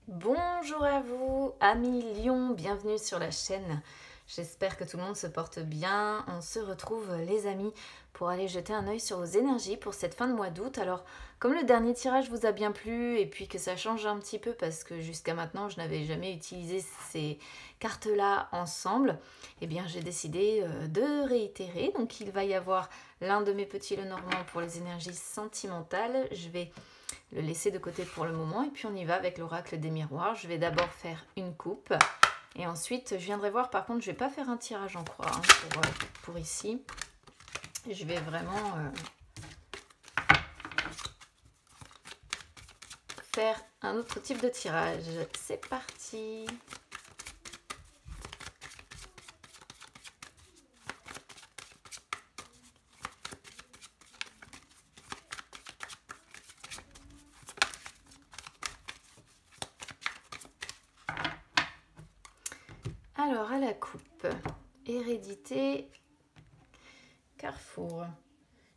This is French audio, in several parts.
Bonjour à vous, amis Lion, bienvenue sur la chaîne. J'espère que tout le monde se porte bien. On se retrouve les amis pour aller jeter un œil sur vos énergies pour cette fin de mois d'août. Alors comme le dernier tirage vous a bien plu et puis que ça change un petit peu parce que jusqu'à maintenant je n'avais jamais utilisé ces cartes-là ensemble, eh bien j'ai décidé de réitérer. Donc il va y avoir l'un de mes petits Lenormand pour les énergies sentimentales. Je vais le laisser de côté pour le moment et puis on y va avec l'oracle des miroirs. Je vais d'abord faire une coupe et ensuite je viendrai voir. Par contre je vais pas faire un tirage en croix pour ici. Je vais vraiment faire un autre type de tirage. C'est parti. Alors à la coupe, hérédité, carrefour.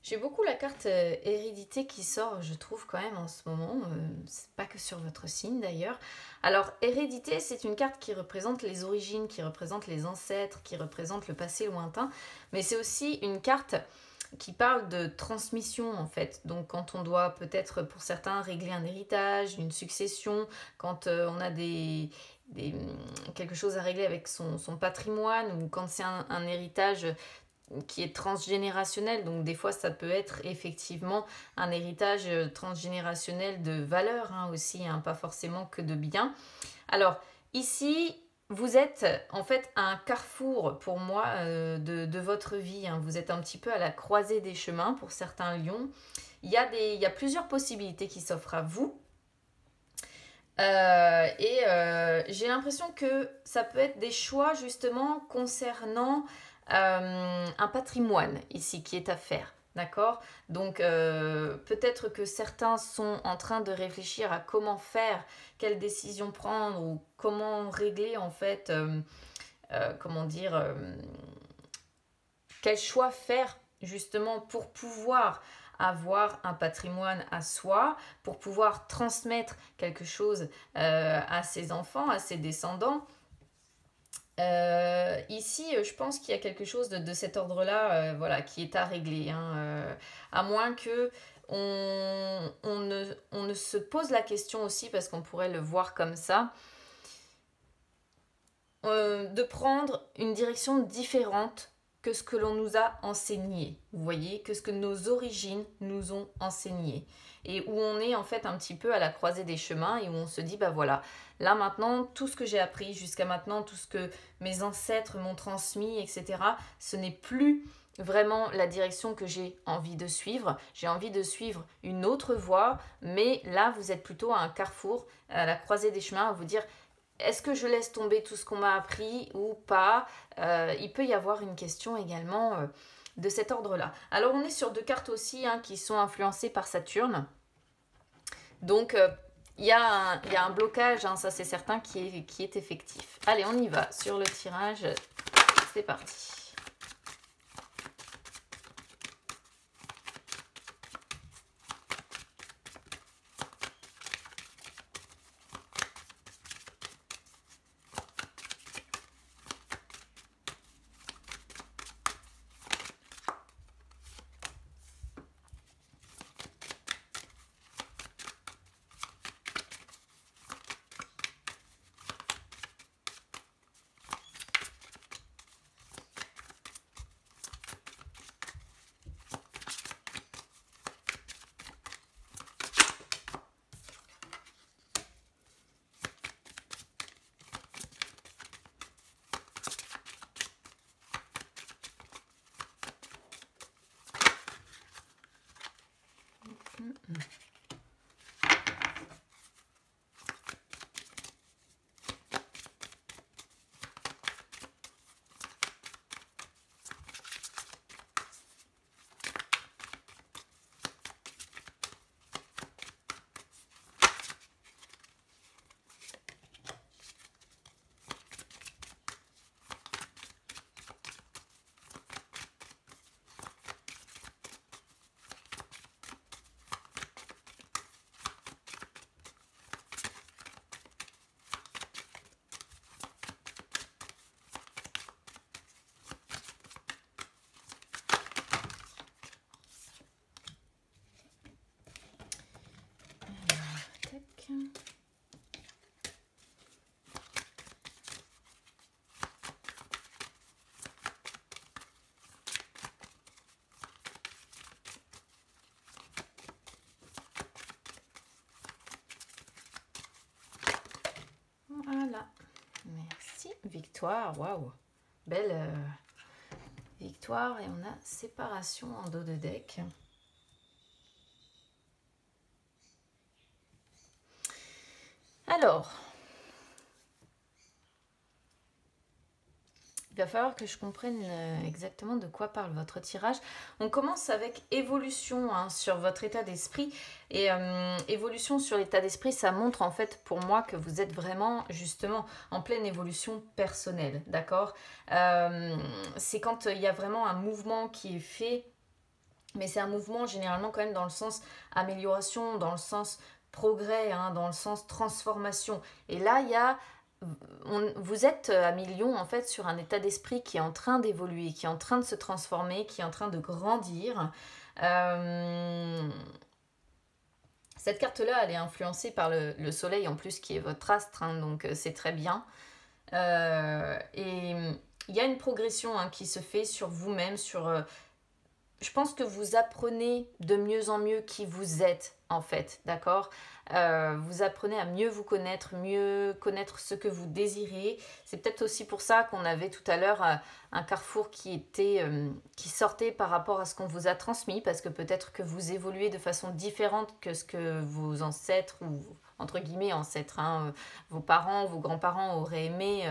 J'ai beaucoup la carte hérédité qui sort, je trouve quand même en ce moment. C'est pas que sur votre signe d'ailleurs. Alors hérédité, c'est une carte qui représente les origines, qui représente les ancêtres, qui représente le passé lointain. Mais c'est aussi une carte qui parle de transmission en fait. Donc quand on doit peut-être pour certains régler un héritage, une succession, quand on a quelque chose à régler avec son patrimoine, ou quand c'est un héritage qui est transgénérationnel. Donc des fois ça peut être effectivement un héritage transgénérationnel de valeurs aussi, pas forcément que de biens. Alors ici vous êtes en fait à un carrefour pour moi de votre vie. Vous êtes un petit peu à la croisée des chemins pour certains lions. Il y a plusieurs possibilités qui s'offrent à vous. J'ai l'impression que ça peut être des choix justement concernant un patrimoine ici qui est à faire. D'accord. Donc peut-être que certains sont en train de réfléchir à comment faire, quelle décision prendre ou comment régler en fait, comment dire, quel choix faire justement pour pouvoir avoir un patrimoine à soi, pour pouvoir transmettre quelque chose à ses enfants, à ses descendants. Ici, je pense qu'il y a quelque chose de cet ordre-là, voilà, qui est à régler, à moins que on ne se pose la question aussi, parce qu'on pourrait le voir comme ça, de prendre une direction différente que ce que l'on nous a enseigné, vous voyez, que ce que nos origines nous ont enseigné, et où on est en fait un petit peu à la croisée des chemins et où on se dit, bah voilà, là maintenant, tout ce que j'ai appris jusqu'à maintenant, tout ce que mes ancêtres m'ont transmis, etc., ce n'est plus vraiment la direction que j'ai envie de suivre. J'ai envie de suivre une autre voie, mais là, vous êtes plutôt à un carrefour, à la croisée des chemins, à vous dire, est-ce que je laisse tomber tout ce qu'on m'a appris ou pas? Il peut y avoir une question également de cet ordre-là. Alors on est sur deux cartes aussi qui sont influencées par Saturne. Donc il y a un blocage, ça c'est certain, qui est effectif. Allez, on y va sur le tirage. C'est parti. Voilà. Merci. Victoire, waouh. Belle victoire. Et on a séparation en dos de deck. Alors, il va falloir que je comprenne exactement de quoi parle votre tirage. On commence avec évolution sur votre état d'esprit. Et évolution sur l'état d'esprit, ça montre en fait pour moi que vous êtes vraiment justement en pleine évolution personnelle. D'accord, c'est quand il y a vraiment un mouvement qui est fait. Mais c'est un mouvement généralement quand même dans le sens amélioration, dans le sens progrès, dans le sens transformation. Et là, il y a... Vous êtes à millions en fait sur un état d'esprit qui est en train d'évoluer, qui est en train de se transformer, qui est en train de grandir. Cette carte-là, elle est influencée par le soleil en plus qui est votre astre, donc c'est très bien. Et il y a une progression qui se fait sur vous-même, sur... je pense que vous apprenez de mieux en mieux qui vous êtes en fait, d'accord, vous apprenez à mieux vous connaître, mieux connaître ce que vous désirez. C'est peut-être aussi pour ça qu'on avait tout à l'heure un carrefour qui sortait par rapport à ce qu'on vous a transmis, parce que peut-être que vous évoluez de façon différente que ce que vos ancêtres, ou entre guillemets ancêtres, vos parents, vos grands-parents auraient aimé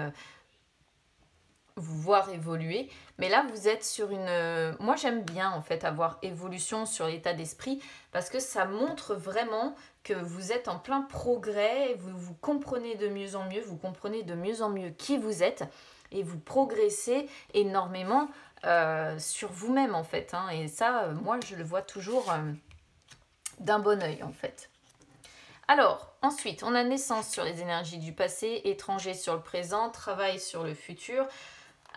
vous voir évoluer. Mais là, vous êtes sur une... Moi, j'aime bien, en fait, avoir évolution sur l'état d'esprit parce que ça montre vraiment que vous êtes en plein progrès, vous comprenez de mieux en mieux, vous comprenez de mieux en mieux qui vous êtes et vous progressez énormément sur vous-même, en fait. Et ça, moi, je le vois toujours d'un bon œil, en fait. Alors, ensuite, on a naissance sur les énergies du passé, étranger sur le présent, travail sur le futur.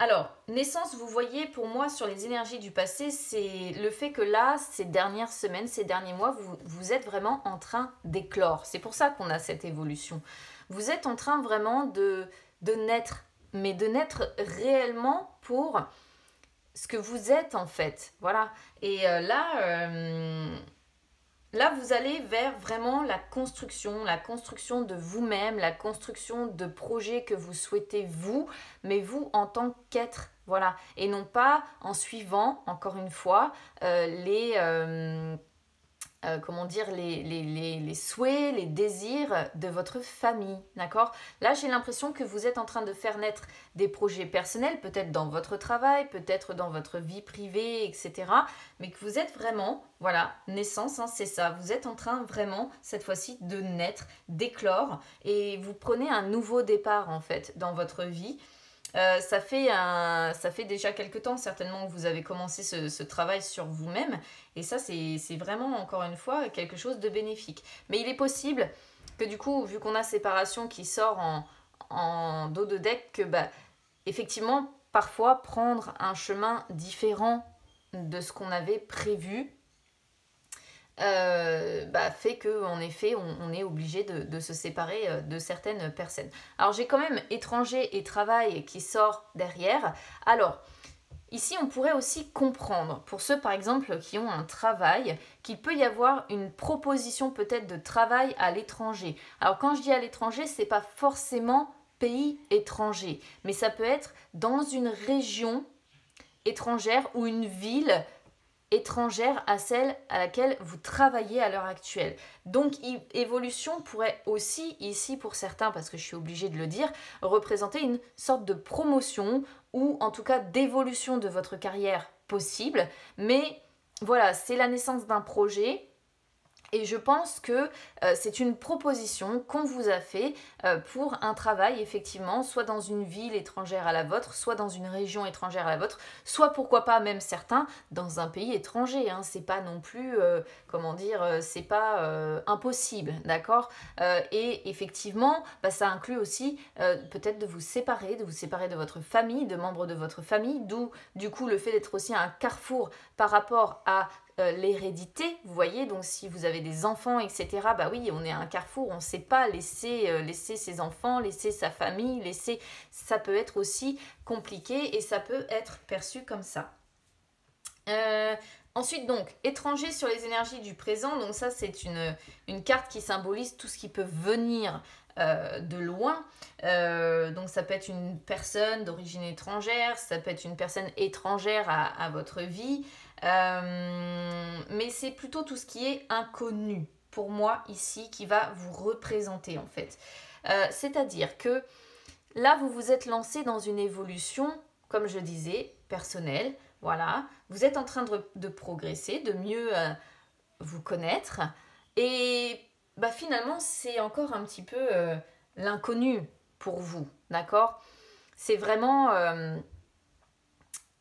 Alors, naissance, vous voyez, pour moi, sur les énergies du passé, c'est le fait que là, ces dernières semaines, ces derniers mois, vous êtes vraiment en train d'éclore. C'est pour ça qu'on a cette évolution. Vous êtes en train vraiment de naître, mais de naître réellement pour ce que vous êtes, en fait. Voilà. Et là, vous allez vers vraiment la construction de vous-même, la construction de projets que vous souhaitez vous, mais vous en tant qu'être, voilà. Et non pas en suivant, encore une fois, les souhaits, les désirs de votre famille, d'accord? Là, j'ai l'impression que vous êtes en train de faire naître des projets personnels, peut-être dans votre travail, peut-être dans votre vie privée, etc. Mais que vous êtes vraiment, voilà, naissance, c'est ça. Vous êtes en train vraiment, cette fois-ci, de naître, d'éclore, et vous prenez un nouveau départ, en fait, dans votre vie. Ça fait déjà quelques temps certainement que vous avez commencé ce travail sur vous-même, et ça c'est vraiment encore une fois quelque chose de bénéfique. Mais il est possible que du coup, vu qu'on a séparation qui sort en dos de deck, que effectivement parfois prendre un chemin différent de ce qu'on avait prévu fait qu'en effet on est obligé de se séparer de certaines personnes. Alors j'ai quand même étranger et travail qui sort derrière. Alors ici on pourrait aussi comprendre, pour ceux par exemple qui ont un travail, qu'il peut y avoir une proposition peut-être de travail à l'étranger. Alors quand je dis à l'étranger, c'est pas forcément pays étranger, mais ça peut être dans une région étrangère ou une ville étrangère à celle à laquelle vous travaillez à l'heure actuelle. Donc évolution pourrait aussi, ici pour certains, parce que je suis obligée de le dire, représenter une sorte de promotion ou en tout cas d'évolution de votre carrière possible. Mais voilà, c'est la naissance d'un projet. Et je pense que c'est une proposition qu'on vous a fait pour un travail, effectivement, soit dans une ville étrangère à la vôtre, soit dans une région étrangère à la vôtre, soit pourquoi pas même certains dans un pays étranger. C'est pas non plus, c'est pas impossible, d'accord. Et effectivement, ça inclut aussi peut-être de vous séparer de votre famille, de membres de votre famille, d'où du coup le fait d'être aussi un carrefour par rapport à l'hérédité, vous voyez, donc si vous avez des enfants, etc., oui, on est à un carrefour, on ne sait pas laisser ses enfants, laisser sa famille, ça peut être aussi compliqué et ça peut être perçu comme ça. Ensuite, donc, étranger sur les énergies du présent. Donc ça, c'est une carte qui symbolise tout ce qui peut venir de loin. Donc ça peut être une personne d'origine étrangère, ça peut être une personne étrangère à votre vie. Mais c'est plutôt tout ce qui est inconnu, pour moi, ici, qui va vous représenter, en fait. C'est-à-dire que là, vous vous êtes lancé dans une évolution, comme je disais, personnelle. Voilà, vous êtes en train de progresser, de mieux vous connaître. Et bah, finalement, c'est encore un petit peu l'inconnu pour vous, d'accord? C'est vraiment...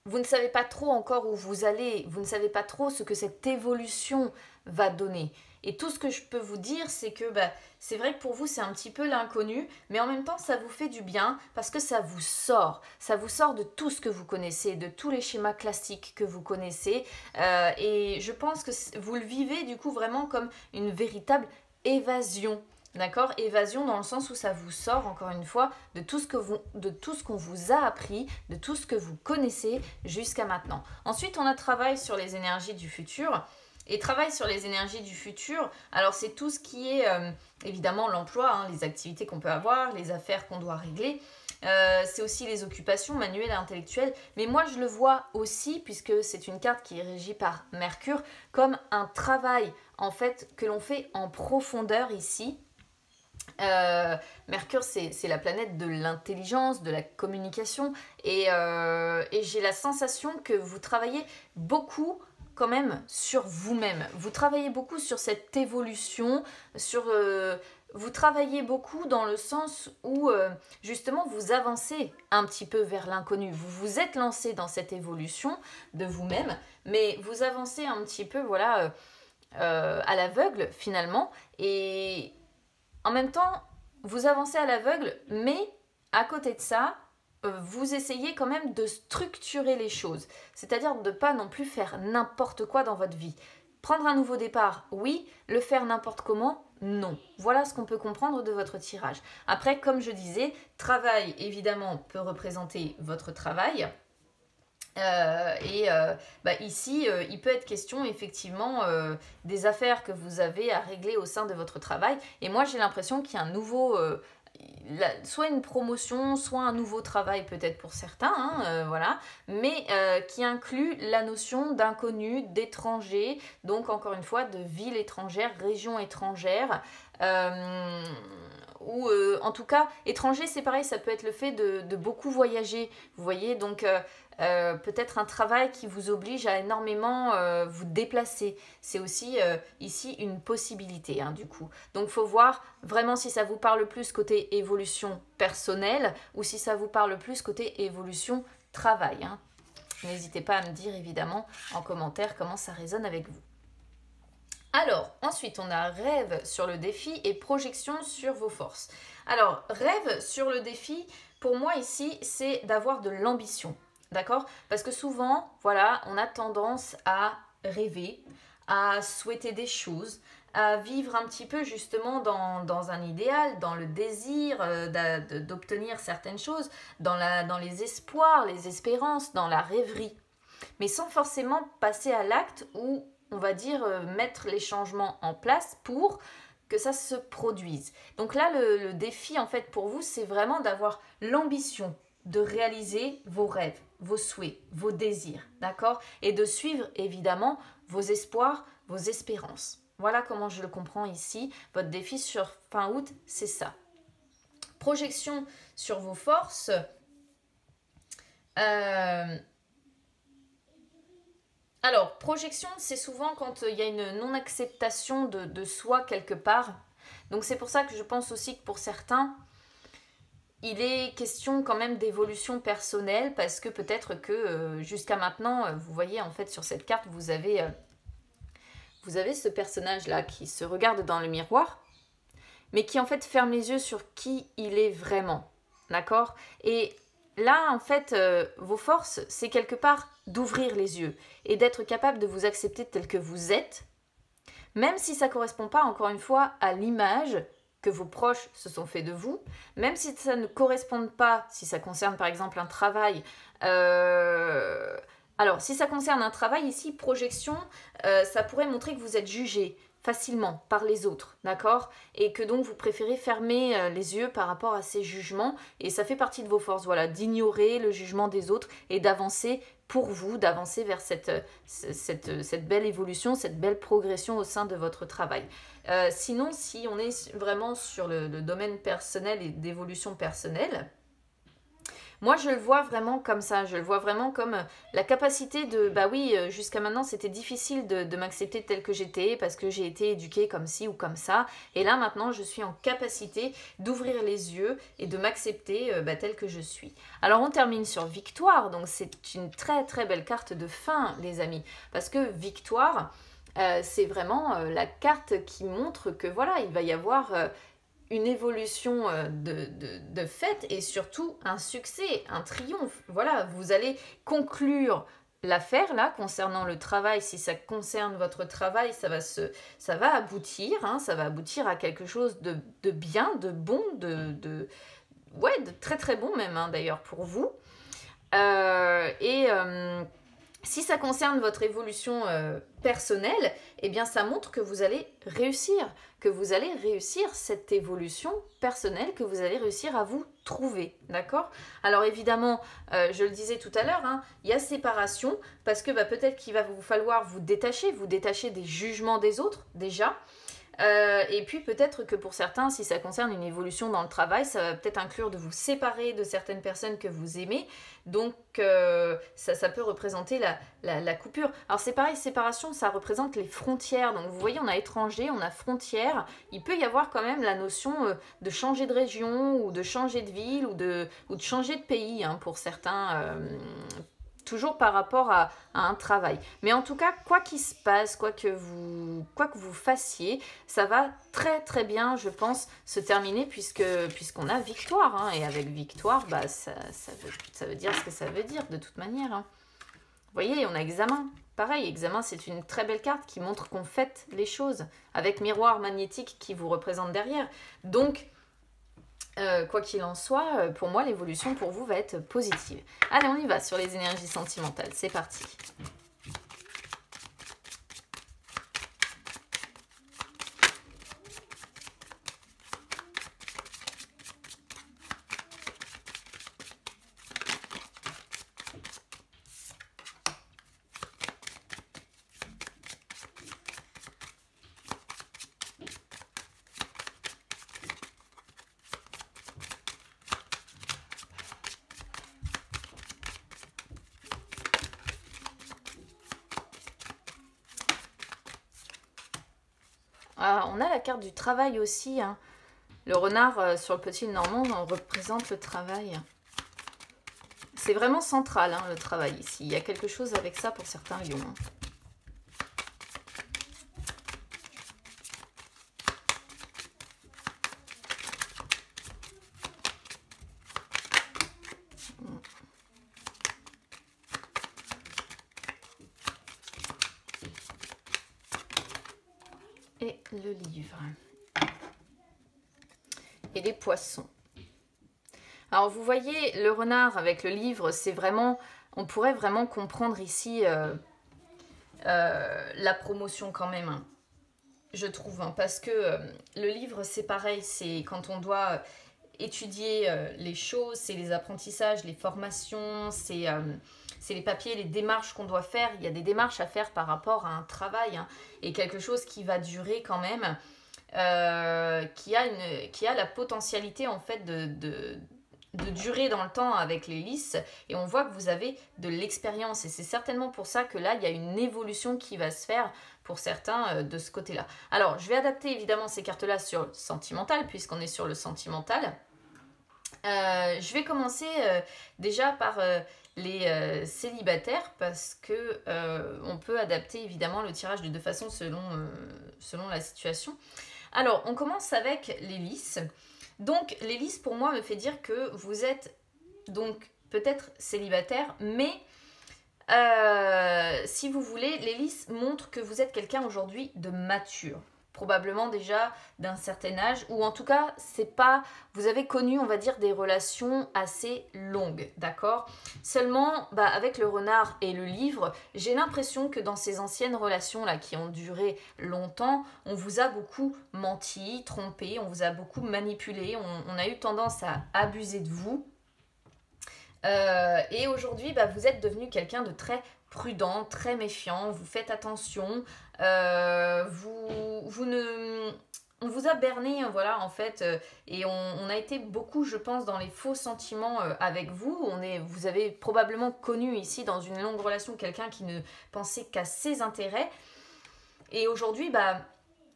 vous ne savez pas trop encore où vous allez, vous ne savez pas trop ce que cette évolution va donner. Et tout ce que je peux vous dire, c'est que bah, c'est vrai que pour vous, c'est un petit peu l'inconnu, mais en même temps, ça vous fait du bien parce que ça vous sort. Ça vous sort de tout ce que vous connaissez, de tous les schémas classiques que vous connaissez. Et je pense que vous le vivez du coup vraiment comme une véritable évasion. D'accord? Évasion dans le sens où ça vous sort, encore une fois, de tout ce qu'on vous a appris, de tout ce que vous connaissez jusqu'à maintenant. Ensuite, on a travail sur les énergies du futur. Et travail sur les énergies du futur, alors c'est tout ce qui est évidemment l'emploi, hein, les activités qu'on peut avoir, les affaires qu'on doit régler. C'est aussi les occupations manuelles et intellectuelles. Mais moi, je le vois aussi, puisque c'est une carte qui est régie par Mercure, comme un travail en fait que l'on fait en profondeur ici. Mercure, c'est la planète de l'intelligence, de la communication. Et j'ai la sensation que vous travaillez beaucoup quand même sur vous-même. Vous travaillez beaucoup sur cette évolution, vous travaillez beaucoup dans le sens où justement vous avancez un petit peu vers l'inconnu. Vous vous êtes lancé dans cette évolution de vous-même, mais vous avancez un petit peu voilà, à l'aveugle finalement. Et en même temps, vous avancez à l'aveugle, mais à côté de ça, vous essayez quand même de structurer les choses. C'est-à-dire de ne pas non plus faire n'importe quoi dans votre vie. Prendre un nouveau départ, oui. Le faire n'importe comment, non. Voilà ce qu'on peut comprendre de votre tirage. Après, comme je disais, travail, évidemment, peut représenter votre travail. Ici, il peut être question effectivement des affaires que vous avez à régler au sein de votre travail. Et moi, j'ai l'impression qu'il y a un nouveau... soit une promotion, soit un nouveau travail peut-être pour certains, hein, voilà, mais qui inclut la notion d'inconnu, d'étranger, donc encore une fois de ville étrangère, région étrangère, ou en tout cas, étranger c'est pareil, ça peut être le fait de beaucoup voyager, vous voyez, donc peut-être un travail qui vous oblige à énormément vous déplacer. C'est aussi ici une possibilité, hein, du coup. Donc, il faut voir vraiment si ça vous parle plus côté évolution personnelle ou si ça vous parle plus côté évolution travail, hein. N'hésitez pas à me dire, évidemment, en commentaire comment ça résonne avec vous. Alors, ensuite, on a rêve sur le défi et projection sur vos forces. Alors, rêve sur le défi, pour moi ici, c'est d'avoir de l'ambition. D'accord? Parce que souvent, voilà, on a tendance à rêver, à souhaiter des choses, à vivre un petit peu justement dans un idéal, dans le désir d'obtenir certaines choses, dans les espoirs, les espérances, dans la rêverie. Mais sans forcément passer à l'acte où, on va dire, mettre les changements en place pour que ça se produise. Donc là, le défi, en fait, pour vous, c'est vraiment d'avoir l'ambition de réaliser vos rêves, vos souhaits, vos désirs, d'accord? Et de suivre évidemment vos espoirs, vos espérances. Voilà comment je le comprends ici. Votre défi sur fin août, c'est ça. Projection sur vos forces. Alors, projection, c'est souvent quand il y a une non-acceptation de soi quelque part. Donc c'est pour ça que je pense aussi que pour certains, il est question quand même d'évolution personnelle parce que peut-être que jusqu'à maintenant, vous voyez en fait sur cette carte, vous avez ce personnage-là qui se regarde dans le miroir, mais qui en fait ferme les yeux sur qui il est vraiment, d'accord? Et là, en fait, vos forces, c'est quelque part d'ouvrir les yeux et d'être capable de vous accepter tel que vous êtes, même si ça ne correspond pas, encore une fois, à l'image que vos proches se sont fait de vous, même si ça ne correspond pas, si ça concerne par exemple un travail, Alors, si ça concerne un travail, ici, projection, ça pourrait montrer que vous êtes jugé facilement par les autres, d'accord? Et que donc vous préférez fermer les yeux par rapport à ces jugements, et ça fait partie de vos forces, voilà, d'ignorer le jugement des autres et d'avancer pour vous, d'avancer vers cette belle évolution, cette belle progression au sein de votre travail. Sinon, si on est vraiment sur le domaine personnel et d'évolution personnelle, moi, je le vois vraiment comme ça. Je le vois vraiment comme la capacité de... Bah oui, jusqu'à maintenant, c'était difficile de m'accepter telle que j'étais parce que j'ai été éduquée comme ci ou comme ça. Et là, maintenant, je suis en capacité d'ouvrir les yeux et de m'accepter telle que je suis. Alors, on termine sur victoire. Donc, c'est une très, très belle carte de fin, les amis. Parce que victoire, c'est vraiment la carte qui montre que, voilà, il va y avoir... une évolution de fait et surtout un succès, un triomphe. Voilà, vous allez conclure l'affaire là concernant le travail. Si ça concerne votre travail, ça va aboutir, hein, ça va aboutir à quelque chose de bien, de bon, ouais, de très très bon même hein, d'ailleurs pour vous. Si ça concerne votre évolution personnelle, eh bien ça montre que vous allez réussir cette évolution personnelle, que vous allez réussir à vous trouver, d'accord? Alors évidemment, je le disais tout à l'heure, hein, il y a séparation, parce que peut-être qu'il va vous falloir vous détacher des jugements des autres, déjà. Et puis peut-être que pour certains, si ça concerne une évolution dans le travail, ça va peut-être inclure de vous séparer de certaines personnes que vous aimez. Donc ça peut représenter la coupure. Alors c'est pareil, séparation, ça représente les frontières. Donc vous voyez, on a étranger, on a frontière. Il peut y avoir quand même la notion de changer de région ou de changer de ville ou de changer de pays hein, pour certains. Toujours par rapport à un travail. Mais en tout cas, quoi qu'il se passe, quoi que vous fassiez, ça va très très bien, je pense, se terminer puisqu'on a victoire. Hein, et avec victoire, ça veut dire ce que ça veut dire de toute manière. Hein. Vous voyez, on a examen. Pareil, examen, c'est une très belle carte qui montre qu'on fait les choses avec miroir magnétique qui vous représente derrière. Donc, quoi qu'il en soit, pour moi, l'évolution pour vous va être positive. Allez, on y va sur les énergies sentimentales. C'est parti. Ah, on a la carte du travail aussi. Hein. Le renard sur le petit normand représente le travail. C'est vraiment central, hein, le travail ici. Il y a quelque chose avec ça pour certains lions. Hein. Et le livre. Et les poissons. Alors vous voyez, le renard avec le livre, c'est vraiment... On pourrait vraiment comprendre ici la promotion quand même, hein, je trouve. Hein, parce que le livre, c'est pareil, c'est quand on doit étudier les choses, c'est les apprentissages, les formations, c'est les papiers, les démarches qu'on doit faire. Il y a des démarches à faire par rapport à un travail hein, et quelque chose qui va durer quand même, qui a la potentialité en fait de durer dans le temps avec les lys. Et on voit que vous avez de l'expérience. Et c'est certainement pour ça que là, il y a une évolution qui va se faire pour certains de ce côté-là. Alors, je vais adapter évidemment ces cartes-là sur le sentimental, puisqu'on est sur le sentimental. Je vais commencer déjà par les célibataires parce que on peut adapter évidemment le tirage de deux façons selon la situation. Alors, on commence avec les lys. Donc, les lys pour moi me fait dire que vous êtes donc peut-être célibataire, mais si vous voulez, les lys montrent que vous êtes quelqu'un aujourd'hui de mature. probablement déjà d'un certain âge, ou en tout cas, c'est pas, vous avez connu, on va dire, des relations assez longues, d'accord? Seulement, avec le renard et le livre, j'ai l'impression que dans ces anciennes relations-là qui ont duré longtemps, on vous a beaucoup menti, trompé, on vous a beaucoup manipulé, on a eu tendance à abuser de vous. Et aujourd'hui, vous êtes devenu quelqu'un de très prudent, très méfiant, vous faites attention, vous ne... On vous a berné, voilà, en fait, et on a été beaucoup, je pense, dans les faux sentiments avec vous. Vous avez probablement connu ici, dans une longue relation, quelqu'un qui ne pensait qu'à ses intérêts. Et aujourd'hui,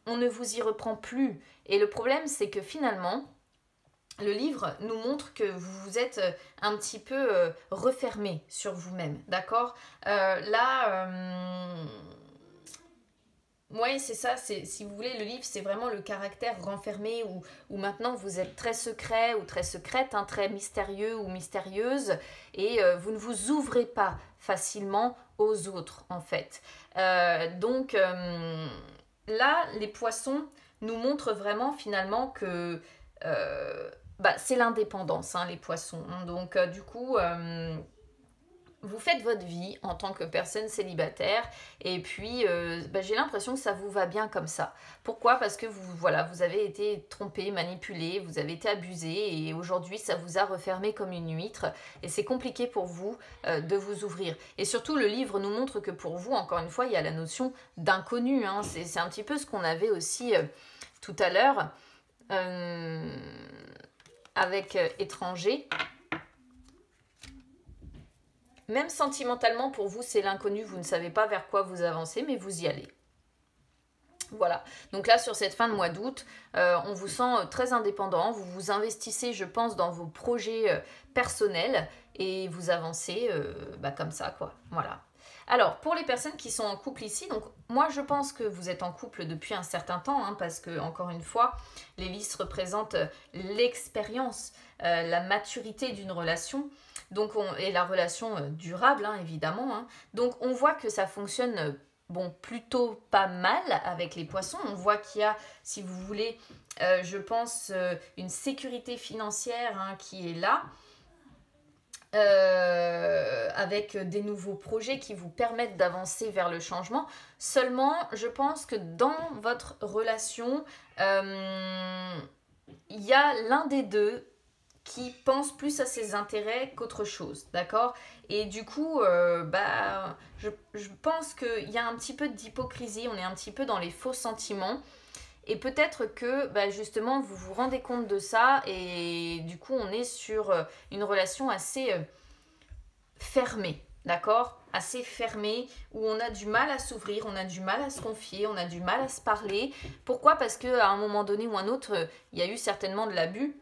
on ne vous y reprend plus. Et le problème, c'est que finalement, le livre nous montre que vous vous êtes un petit peu refermé sur vous-même, d'accord? Oui, c'est ça, si vous voulez, le livre, c'est vraiment le caractère renfermé où maintenant vous êtes très secret ou très secrète, hein, très mystérieux ou mystérieuse, et vous ne vous ouvrez pas facilement aux autres, en fait. Donc là, les poissons nous montrent vraiment finalement que c'est l'indépendance, hein, les poissons. Hein. Donc du coup... vous faites votre vie en tant que personne célibataire et puis j'ai l'impression que ça vous va bien comme ça. Pourquoi? Parce que vous avez été trompé, manipulé, vous avez été abusé et aujourd'hui ça vous a refermé comme une huître et c'est compliqué pour vous de vous ouvrir. Et surtout le livre nous montre que pour vous, encore une fois, il y a la notion d'inconnu. Hein. C'est un petit peu ce qu'on avait aussi tout à l'heure avec étranger. Même sentimentalement, pour vous, c'est l'inconnu, vous ne savez pas vers quoi vous avancez, mais vous y allez. Voilà, donc là, sur cette fin de mois d'août, on vous sent très indépendant, vous vous investissez, je pense, dans vos projets personnels et vous avancez comme ça, quoi. Voilà. Alors, pour les personnes qui sont en couple ici, donc moi, je pense que vous êtes en couple depuis un certain temps, hein, parce que, encore une fois, les lys représentent l'expérience, la maturité d'une relation. Donc et la relation durable, hein, évidemment. Hein. Donc on voit que ça fonctionne plutôt pas mal avec les poissons. On voit qu'il y a, si vous voulez, je pense, une sécurité financière hein, qui est là. Avec des nouveaux projets qui vous permettent d'avancer vers le changement. Seulement, je pense que dans votre relation, il y a l'un des deux qui pense plus à ses intérêts qu'autre chose, d'accord? Et du coup, je pense qu'il y a un petit peu d'hypocrisie, on est un petit peu dans les faux sentiments, et peut-être que justement vous vous rendez compte de ça, et du coup on est sur une relation assez fermée, d'accord? Assez fermée, où on a du mal à s'ouvrir, on a du mal à se confier, on a du mal à se parler. Pourquoi? Parce qu'à un moment donné ou un autre, il y a eu certainement de l'abus.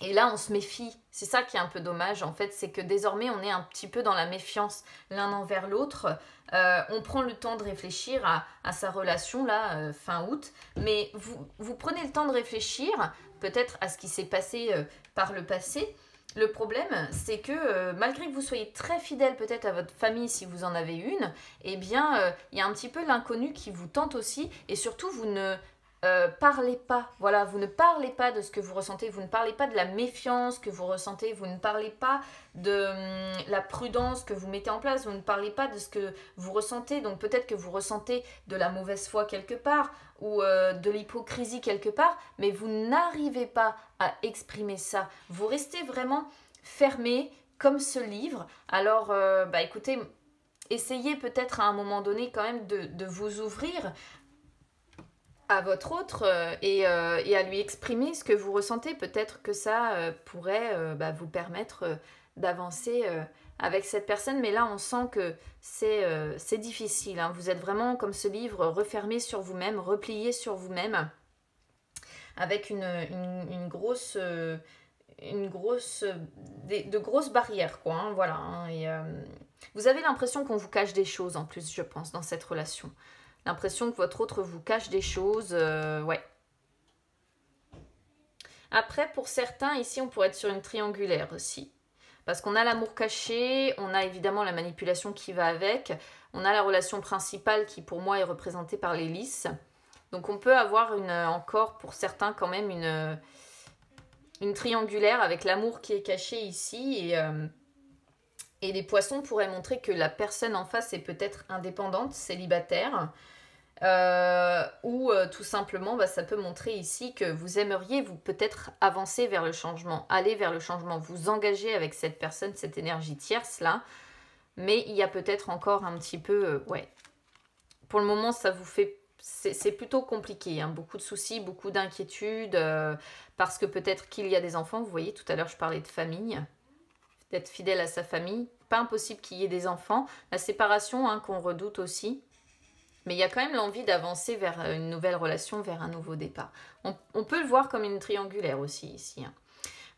Et là, on se méfie. C'est ça qui est un peu dommage, en fait, c'est que désormais, on est un petit peu dans la méfiance l'un envers l'autre. On prend le temps de réfléchir à sa relation, là, fin août. Mais vous prenez le temps de réfléchir, peut-être à ce qui s'est passé par le passé. Le problème, c'est que malgré que vous soyez très fidèle peut-être à votre famille, si vous en avez une, eh bien, il y a un petit peu l'inconnu qui vous tente aussi. Et surtout, vous ne... parlez pas, voilà, vous ne parlez pas de ce que vous ressentez, vous ne parlez pas de la méfiance que vous ressentez, vous ne parlez pas de la prudence que vous mettez en place, vous ne parlez pas de ce que vous ressentez, donc peut-être que vous ressentez de la mauvaise foi quelque part ou de l'hypocrisie quelque part, mais vous n'arrivez pas à exprimer ça, vous restez vraiment fermé comme ce livre. Alors écoutez, essayez peut-être à un moment donné quand même de vous ouvrir à votre autre et à lui exprimer ce que vous ressentez. Peut-être que ça pourrait vous permettre d'avancer avec cette personne. Mais là, on sent que c'est difficile. Hein. Vous êtes vraiment, comme ce livre, refermé sur vous-même, replié sur vous-même, avec de grosses barrières, quoi. Hein, voilà. Hein, et vous avez l'impression qu'on vous cache des choses, en plus, je pense, dans cette relation. L'impression que votre autre vous cache des choses, ouais. Après, pour certains, ici, on pourrait être sur une triangulaire aussi. Parce qu'on a l'amour caché, on a évidemment la manipulation qui va avec, on a la relation principale qui, pour moi, est représentée par les lys. Donc on peut avoir encore pour certains quand même une triangulaire avec l'amour qui est caché ici. Et les poissons pourraient montrer que la personne en face est peut-être indépendante, célibataire. Ou tout simplement ça peut montrer ici que vous aimeriez vous peut-être avancer vers le changement, aller vers le changement, vous engager avec cette personne, cette énergie tierce là, mais il y a peut-être encore un petit peu pour le moment ça vous fait c'est plutôt compliqué, hein, beaucoup de soucis, beaucoup d'inquiétudes, parce que peut-être qu'il y a des enfants, vous voyez tout à l'heure je parlais de famille, d'être fidèle à sa famille, pas impossible qu'il y ait des enfants, la séparation hein, qu'on redoute aussi. Mais il y a quand même l'envie d'avancer vers une nouvelle relation, vers un nouveau départ. On peut le voir comme une triangulaire aussi ici. Hein.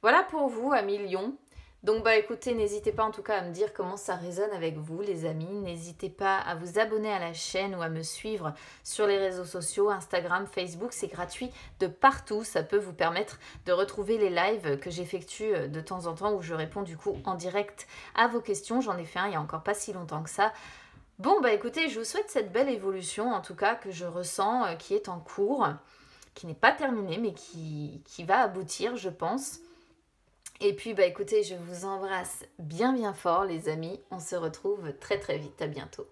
Voilà pour vous, amis Lion. Donc écoutez, n'hésitez pas en tout cas à me dire comment ça résonne avec vous les amis. N'hésitez pas à vous abonner à la chaîne ou à me suivre sur les réseaux sociaux, Instagram, Facebook. C'est gratuit de partout. Ça peut vous permettre de retrouver les lives que j'effectue de temps en temps où je réponds du coup en direct à vos questions. J'en ai fait un il n'y a encore pas si longtemps que ça. Bon, écoutez, je vous souhaite cette belle évolution, en tout cas, que je ressens, qui est en cours, qui n'est pas terminée, mais qui va aboutir, je pense. Et puis, écoutez, je vous embrasse bien fort, les amis. On se retrouve très très vite. À bientôt.